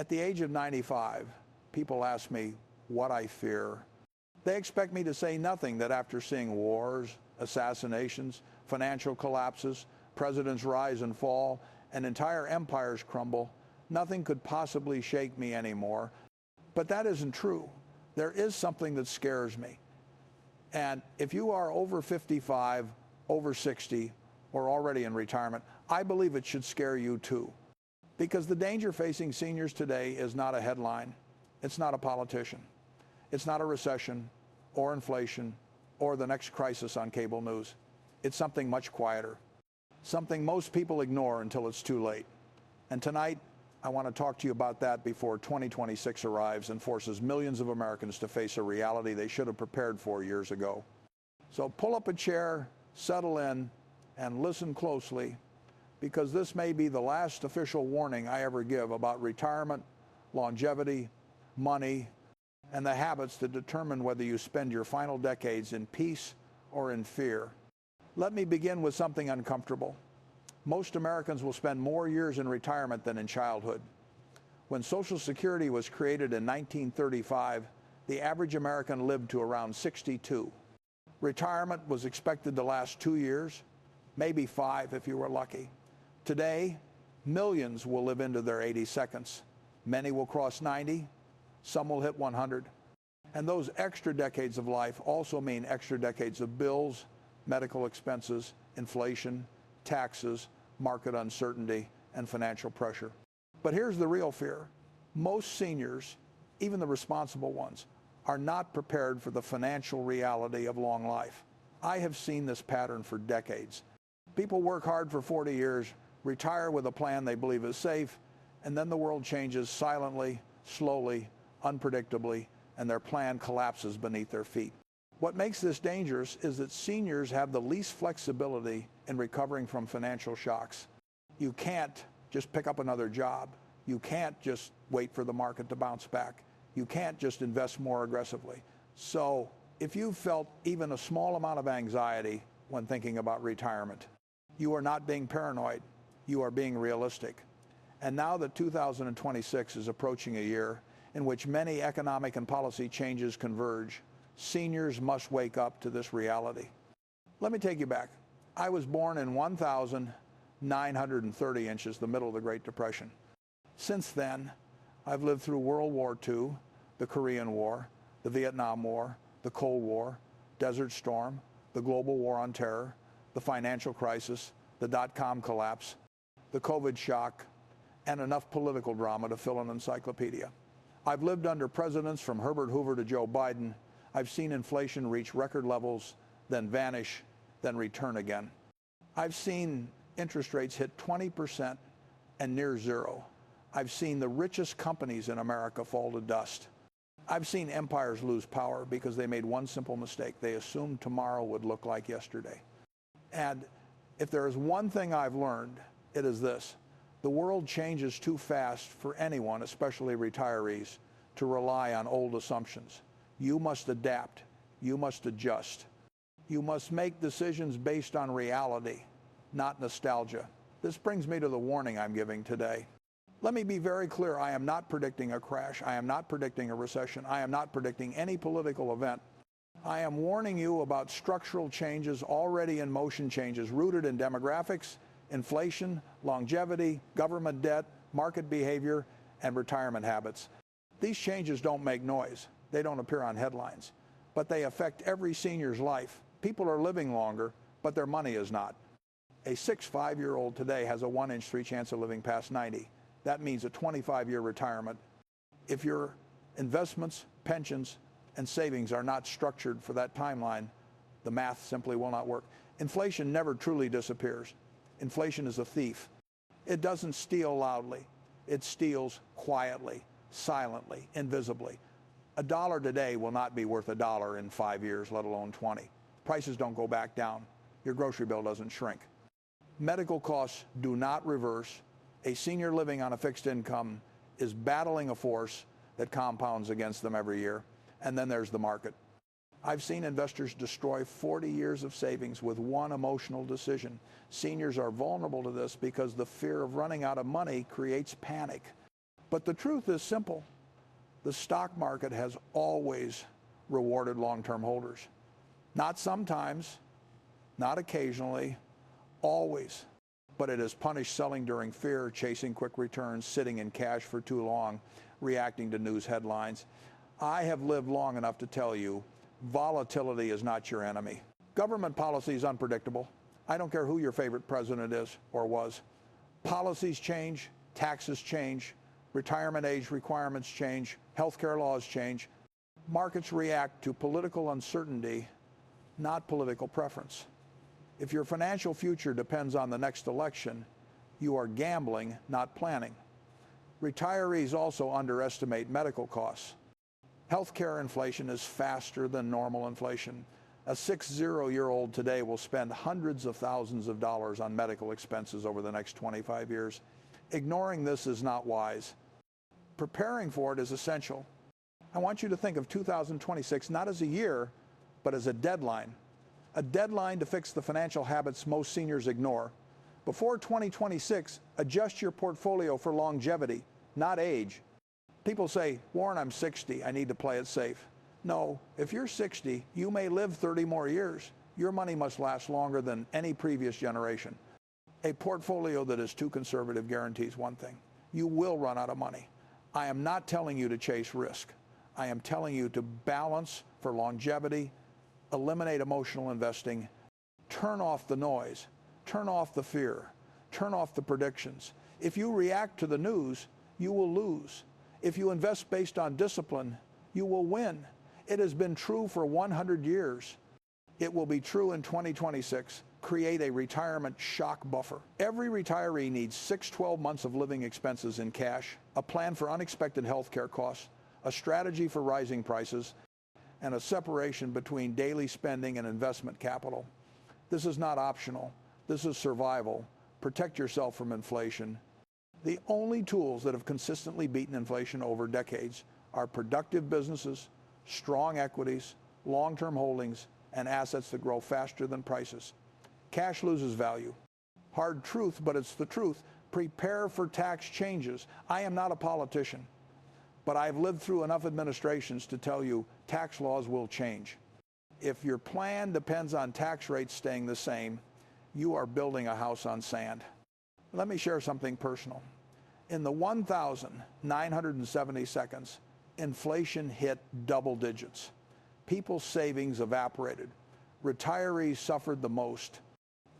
At the age of 95, people ask me what I fear. They expect me to say nothing that after seeing wars, assassinations, financial collapses, presidents rise and fall, and entire empires crumble, nothing could possibly shake me anymore. But that isn't true. There is something that scares me. And if you are over 55, over 60, or already in retirement, I believe it should scare you too. Because the danger facing seniors today is not a headline. It's not a politician. It's not a recession or inflation or the next crisis on cable news. It's something much quieter. Something most people ignore until it's too late. And tonight, I want to talk to you about that before 2026 arrives and forces millions of Americans to face a reality they should have prepared for years ago. So pull up a chair, settle in, and listen closely, because this may be the last official warning I ever give about retirement, longevity, money, and the habits that determine whether you spend your final decades in peace or in fear. Let me begin with something uncomfortable. Most Americans will spend more years in retirement than in childhood. When Social Security was created in 1935, the average American lived to around 62. Retirement was expected to last 2 years, maybe 5 if you were lucky. Today, millions will live into their 82nds. Many will cross 90, some will hit 100. And those extra decades of life also mean extra decades of bills, medical expenses, inflation, taxes, market uncertainty, and financial pressure. But here's the real fear. Most seniors, even the responsible ones, are not prepared for the financial reality of long life. I have seen this pattern for decades. People work hard for 40 years, retire with a plan they believe is safe, and then the world changes silently, slowly, unpredictably, and their plan collapses beneath their feet. What makes this dangerous is that seniors have the least flexibility in recovering from financial shocks. You can't just pick up another job. You can't just wait for the market to bounce back. You can't just invest more aggressively. So if you felt even a small amount of anxiety when thinking about retirement, you are not being paranoid. You are being realistic. And now that 2026 is approaching a year in which many economic and policy changes converge, seniors must wake up to this reality. Let me take you back. I was born in 1930 inches, the middle of the Great Depression. Since then, I've lived through World War II, the Korean War, the Vietnam War, the Cold War, Desert Storm, the global war on terror, the financial crisis, the dot-com collapse, the COVID shock, and enough political drama to fill an encyclopedia. I've lived under presidents from Herbert Hoover to Joe Biden. I've seen inflation reach record levels, then vanish, then return again. I've seen interest rates hit 20% and near zero. I've seen the richest companies in America fall to dust. I've seen empires lose power because they made one simple mistake. They assumed tomorrow would look like yesterday. And if there is one thing I've learned, it is this. The world changes too fast for anyone, especially retirees, to rely on old assumptions. You must adapt. You must adjust. You must make decisions based on reality, not nostalgia. This brings me to the warning I'm giving today. Let me be very clear. I am not predicting a crash. I am not predicting a recession. I am not predicting any political event. I am warning you about structural changes already in motion, changes rooted in demographics, inflation, longevity, government debt, market behavior, and retirement habits. These changes don't make noise. They don't appear on headlines, but they affect every senior's life. People are living longer, but their money is not. A 65-year-old today has a 1 in 3 chance of living past 90. That means a 25-year retirement. If your investments, pensions, and savings are not structured for that timeline, the math simply will not work. Inflation never truly disappears. Inflation is a thief. It doesn't steal loudly. It steals quietly, silently, invisibly. $1 today will not be worth $1 in 5 years, let alone 20. Prices don't go back down. Your grocery bill doesn't shrink. Medical costs do not reverse. A senior living on a fixed income is battling a force that compounds against them every year. And then there's the market. I've seen investors destroy 40 years of savings with one emotional decision. Seniors are vulnerable to this because the fear of running out of money creates panic. But the truth is simple. The stock market has always rewarded long-term holders. Not sometimes, not occasionally, always. But it has punished selling during fear, chasing quick returns, sitting in cash for too long, reacting to news headlines. I have lived long enough to tell you, volatility is not your enemy. Government policy is unpredictable. I don't care who your favorite president is or was. Policies change, taxes change, retirement age requirements change, healthcare laws change. Markets react to political uncertainty, not political preference. If your financial future depends on the next election, you are gambling, not planning. Retirees also underestimate medical costs. Healthcare inflation is faster than normal inflation. A 60-year-old today will spend hundreds of thousands of dollars on medical expenses over the next 25 years. Ignoring this is not wise. Preparing for it is essential. I want you to think of 2026 not as a year, but as a deadline. A deadline to fix the financial habits most seniors ignore. Before 2026, adjust your portfolio for longevity, not age. People say, Warren, I'm 60, I need to play it safe. No, if you're 60, you may live 30 more years. Your money must last longer than any previous generation. A portfolio that is too conservative guarantees one thing: you will run out of money. I am not telling you to chase risk. I am telling you to balance for longevity, eliminate emotional investing, turn off the noise, turn off the fear, turn off the predictions. If you react to the news, you will lose. If you invest based on discipline, you will win. It has been true for 100 years. It will be true in 2026. Create a retirement shock buffer. Every retiree needs 6-12 months of living expenses in cash, a plan for unexpected health care costs, a strategy for rising prices, and a separation between daily spending and investment capital. This is not optional. This is survival. Protect yourself from inflation. The only tools that have consistently beaten inflation over decades are productive businesses, strong equities, long-term holdings, and assets that grow faster than prices. Cash loses value. Hard truth, but it's the truth. Prepare for tax changes. I am not a politician, but I've lived through enough administrations to tell you tax laws will change. If your plan depends on tax rates staying the same, you are building a house on sand. Let me share something personal. In the 1,970 seconds, inflation hit double digits. People's savings evaporated. Retirees suffered the most.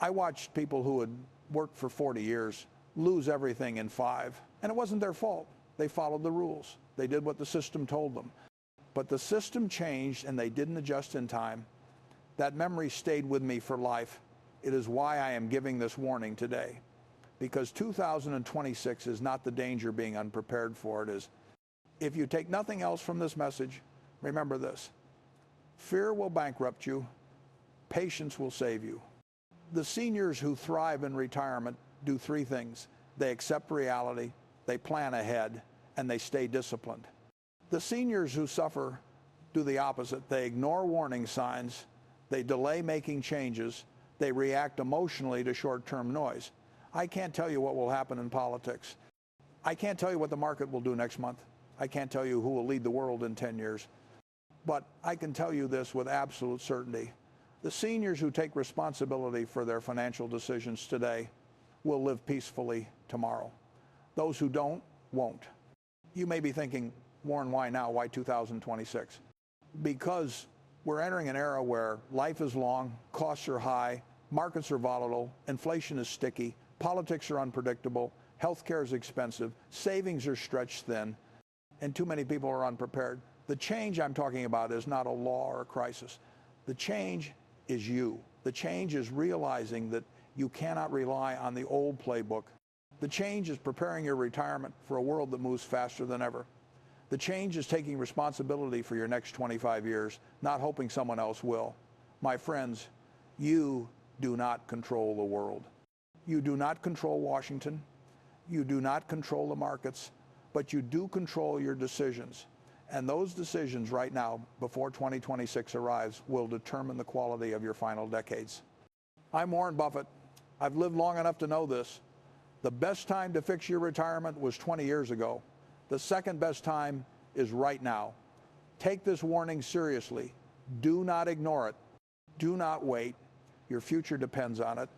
I watched people who had worked for 40 years lose everything in 5, and it wasn't their fault. They followed the rules. They did what the system told them. But the system changed and they didn't adjust in time. That memory stayed with me for life. It is why I am giving this warning today. Because 2026 is not the danger being unprepared for. It is. If you take nothing else from this message, remember this: fear will bankrupt you, patience will save you. The seniors who thrive in retirement do 3 things. They accept reality, they plan ahead, and they stay disciplined. The seniors who suffer do the opposite. They ignore warning signs, they delay making changes, they react emotionally to short-term noise. I can't tell you what will happen in politics. I can't tell you what the market will do next month. I can't tell you who will lead the world in 10 years. But I can tell you this with absolute certainty. The seniors who take responsibility for their financial decisions today will live peacefully tomorrow. Those who don't, won't. You may be thinking, Warren, why now? Why 2026? Because we're entering an era where life is long, costs are high, markets are volatile, inflation is sticky, politics are unpredictable, healthcare is expensive, savings are stretched thin, and too many people are unprepared. The change I'm talking about is not a law or a crisis. The change is you. The change is realizing that you cannot rely on the old playbook. The change is preparing your retirement for a world that moves faster than ever. The change is taking responsibility for your next 25 years, not hoping someone else will. My friends, you do not control the world. You do not control Washington. You do not control the markets, but you do control your decisions. And those decisions right now, before 2026 arrives, will determine the quality of your final decades. I'm Warren Buffett. I've lived long enough to know this. The best time to fix your retirement was 20 years ago. The second best time is right now. Take this warning seriously. Do not ignore it. Do not wait. Your future depends on it.